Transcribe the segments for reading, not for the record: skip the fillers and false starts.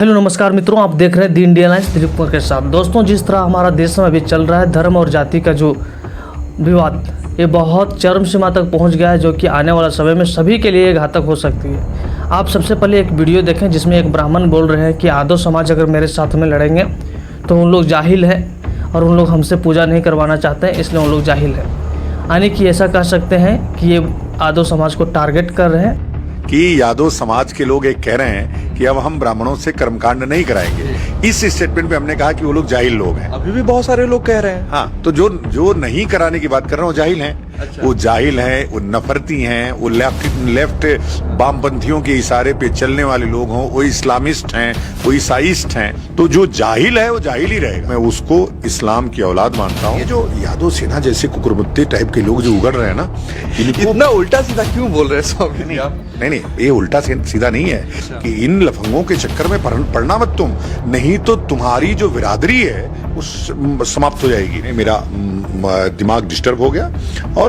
Hello नमस्कार मित्रों, आप देख रहे हैं दी इंडियन लाइन्स दिलीप कुमार के साथ। दोस्तों, जिस तरह हमारा देश में अभी चल रहा है धर्म और जाति का जो विवाद, ये बहुत चरम सीमा तक पहुंच गया है, जो कि आने वाला समय में सभी के लिए घातक हो सकती है। आप सबसे पहले एक वीडियो देखें जिसमें एक ब्राह्मण बोल रहे हैं कि यादव समाज अगर मेरे साथ में लड़ेंगे तो उन लोग जाहिल है और उन लोग हमसे पूजा नहीं करवाना चाहते हैं, इसलिए उन लोग जाहिल है। यानी कि ऐसा कह सकते हैं कि ये यादव समाज को टारगेट कर रहे हैं कि यादव समाज के लोग एक कह रहे हैं कि अब हम ब्राह्मणों से कर्मकांड नहीं कराएंगे। इस स्टेटमेंट पे हमने कहा कि वो लोग जाहिल लोग हैं। अभी भी बहुत सारे लोग कह रहे हैं। हाँ, तो जो नहीं कराने की बात कर रहा हूँ जाहिल हैं। अच्छा। वो जाहिल हैं, वो नफरती हैं, वो लेफ्ट वामपंथियों के इशारे पे चलने वाले लोग हों, वो इस्लामिस्ट हैं, वो ईसाइस्ट हैं। तो जो जाहिल है वो जाहिल ही रहेगा। मैं उसको इस्लाम की औलाद मानता हूँ। ये जो यादव सेना जैसे कुकुरमुत्ते टाइप के लोग जो उगड़ रहे हैं ना, इतना उल्टा सीधा क्यों बोल रहे हैं स्वामी? नहीं, ये उल्टा सीधा नहीं है कि इन लफंगों के चक्कर में पढ़ना मत तुम, नहीं तो तुम्हारी जो बिरादरी है वो समाप्त हो जाएगी। मेरा दिमाग डिस्टर्ब हो गया और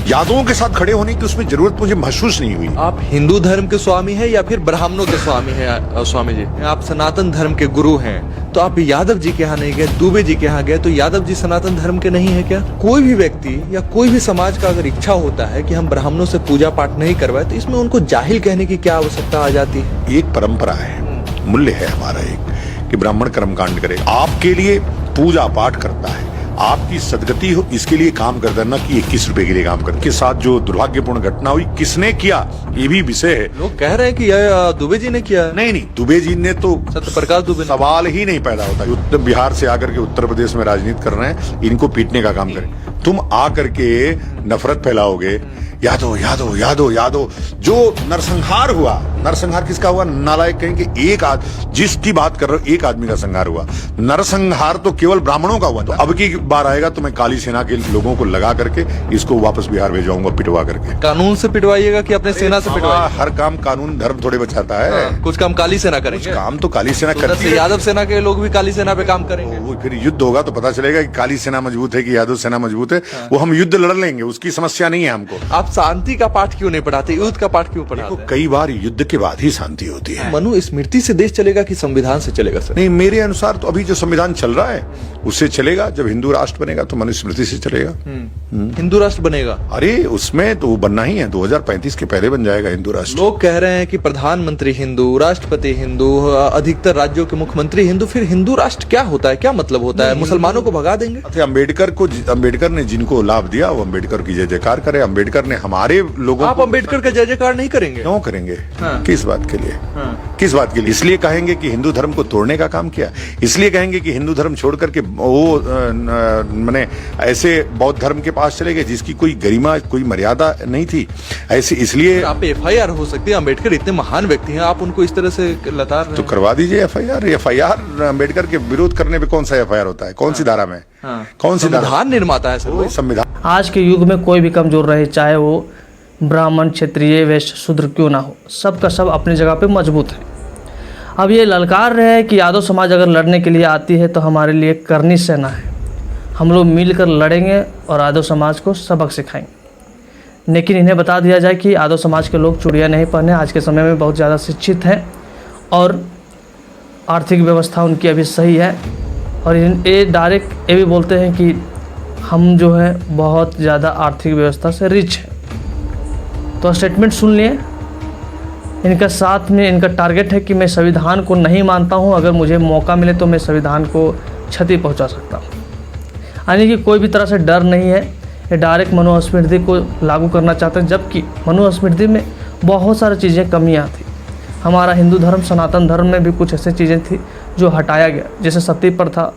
यादवों के साथ खड़े होने की उसमें जरूरत मुझे महसूस नहीं हुई। आप हिंदू धर्म के स्वामी हैं या फिर ब्राह्मणों के स्वामी हैं? स्वामी जी, आप सनातन धर्म के गुरु हैं, तो आप यादव जी के यहाँ नहीं गए, दुबे जी के यहाँ गए, तो यादव जी सनातन धर्म के नहीं है क्या? कोई भी व्यक्ति या कोई भी समाज का अगर इच्छा होता है कि हम ब्राह्मणों से पूजा पाठ नहीं करवाए, तो इसमें उनको जाहिल कहने की क्या आवश्यकता आ जाती है? एक परंपरा है, मूल्य है हमारा एक, कि ब्राह्मण कर्मकांड करे, आपके लिए पूजा पाठ करता है, आपकी सदगति हो इसके लिए काम करता है, ना कि 21 रुपए के लिए काम करता है। के साथ जो दुर्भाग्यपूर्ण घटना हुई, किसने किया ये भी विषय है। लोग कह रहे हैं कि दुबे जी ने किया। नहीं, दुबे जी ने तो सत्यप्रकाश दुबे, सवाल ही नहीं पैदा होता। उत्तर बिहार से आकर के उत्तर प्रदेश में राजनीति कर रहे हैं, इनको पीटने का काम करें। तुम आकर के नफरत फैलाओगे, यादव यादव यादव यादव। जो नरसंहार हुआ, नरसंहार किसका हुआ? नालायक कहेंगे एक जिसकी बात कर रहे हो, एक आदमी का संहार हुआ। नरसंहार तो केवल ब्राह्मणों का हुआ। तो अब की बार आएगा तो मैं काली सेना के लोगों को लगा करके इसको वापस बिहार भेजवाऊंगा, पिटवा करके। कानून से पिटवाइएगा कि अपने सेना से पिटवाइएगा? हर काम कानून धर्म थोड़े बचाता है। कुछ काम काली सेना करेंगे। कुछ काम तो काली सेना करती है। यादव सेना के लोग भी काली सेना पे काम करेंगे। वो फिर युद्ध होगा तो पता चलेगा कि काली सेना मजबूत है कि यादव सेना मजबूत है। वो हम युद्ध लड़ लेंगे, उसकी समस्या नहीं है हमको। आप शांति का पाठ क्यों नहीं पढ़ाते, युद्ध का पाठ क्यों पढ़ाते? कई बार युद्ध के बाद ही शांति होती है। मनु स्मृति से देश चलेगा कि संविधान से चलेगा? सर नहीं, मेरे अनुसार तो अभी जो संविधान चल रहा है उससे चलेगा। जब हिंदू राष्ट्र बनेगा तो मनुस्मृति से चलेगा। हिंदू राष्ट्र बनेगा? अरे उसमें तो वो बनना ही है, 2035 के पहले बन जाएगा हिंदू राष्ट्र। लोग कह रहे हैं कि प्रधानमंत्री हिंदू, राष्ट्रपति हिंदू, अधिकतर राज्यों के मुख्यमंत्री हिंदू। फिर हिंदू राष्ट्र क्या होता है, क्या मतलब होता है? मुसलमानों को भगा देंगे? अम्बेडकर ने जिनको लाभ दिया वो अम्बेडकर की जय जयकार करे। अम्बेडकर ने हमारे लोगों आप अम्बेडकर का जय जयकार नहीं करेंगे? क्यों करेंगे? हाँ। किस बात के लिए? किस बात के लिए? इसलिए कहेंगे कि हिंदू धर्म को तोड़ने का काम किया, इसलिए कहेंगे कि हिंदू धर्म छोड़ करके वो माने ऐसे बौद्ध धर्म के पास चले गए जिसकी कोई गरिमा, कोई मर्यादा नहीं थी। ऐसे इसलिए आप FIR हो सकती है। अम्बेडकर इतने महान व्यक्ति हैं, आप उनको इस तरह से लताड़ रहे हैं। तो करवा दीजिए FIR। अम्बेडकर के विरोध करने पे कौन सा FIR होता है? कौन सी धारा में? कौन सी धारा? संविधान निर्माता है सर। संविधान। आज के युग में कोई भी कमजोर रहे, चाहे वो ब्राह्मण, क्षत्रिय, वैश्य, शूद्र क्यों ना हो, सबका सब अपनी जगह पे मजबूत है। अब ये ललकार रहे हैं कि यादव समाज अगर लड़ने के लिए आती है तो हमारे लिए करनी सेना है, हम लोग मिलकर लड़ेंगे और यादव समाज को सबक सिखाएंगे। लेकिन इन्हें बता दिया जाए कि यादव समाज के लोग चूड़ियाँ नहीं पहने, आज के समय में बहुत ज़्यादा शिक्षित हैं और आर्थिक व्यवस्था उनकी अभी सही है। और ये डायरेक्ट ये भी बोलते हैं कि हम जो है बहुत ज़्यादा आर्थिक व्यवस्था से रिच है। तो स्टेटमेंट सुन लिए इनका। साथ में इनका टारगेट है कि मैं संविधान को नहीं मानता हूं, अगर मुझे मौका मिले तो मैं संविधान को क्षति पहुंचा सकता हूं। यानी कि कोई भी तरह से डर नहीं है, ये डायरेक्ट मनुस्मृति को लागू करना चाहते हैं, जबकि मनुस्मृति में बहुत सारी चीज़ें कमियां थी। हमारा हिंदू धर्म, सनातन धर्म में भी कुछ ऐसी चीज़ें थी जो हटाया गया, जैसे सती प्रथा,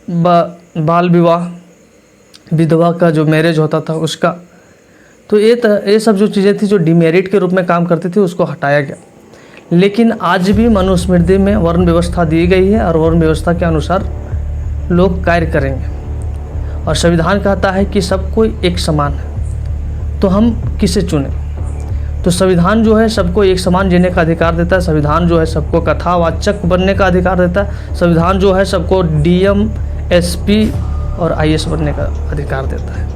बाल विवाह, विधवा का जो मैरिज होता था उसका। तो ये सब जो चीज़ें थी जो डिमेरिट के रूप में काम करती थी उसको हटाया गया। लेकिन आज भी मनुस्मृति में वर्ण व्यवस्था दी गई है और वर्ण व्यवस्था के अनुसार लोग कार्य करेंगे। और संविधान कहता है कि सब कोई एक समान है, तो हम किसे चुनें? तो संविधान जो है सबको एक समान जीने का अधिकार देता है। संविधान जो है सबको कथावाचक बनने का अधिकार देता है। संविधान जो है सबको DM, SP और IAS बनने का अधिकार देता है।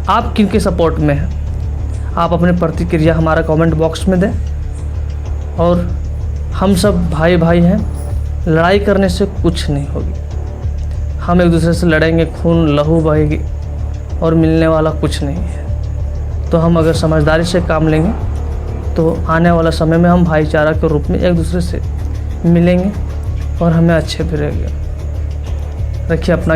आप किन के सपोर्ट में हैं? आप अपनी प्रतिक्रिया हमारा कमेंट बॉक्स में दें और हम सब भाई भाई हैं, लड़ाई करने से कुछ नहीं होगी। हम एक दूसरे से लड़ेंगे, खून लहू बहेगी और मिलने वाला कुछ नहीं है। तो हम अगर समझदारी से काम लेंगे तो आने वाला समय में हम भाईचारा के रूप में एक दूसरे से मिलेंगे और हमें अच्छे भी रहेंगे। रखिए अपना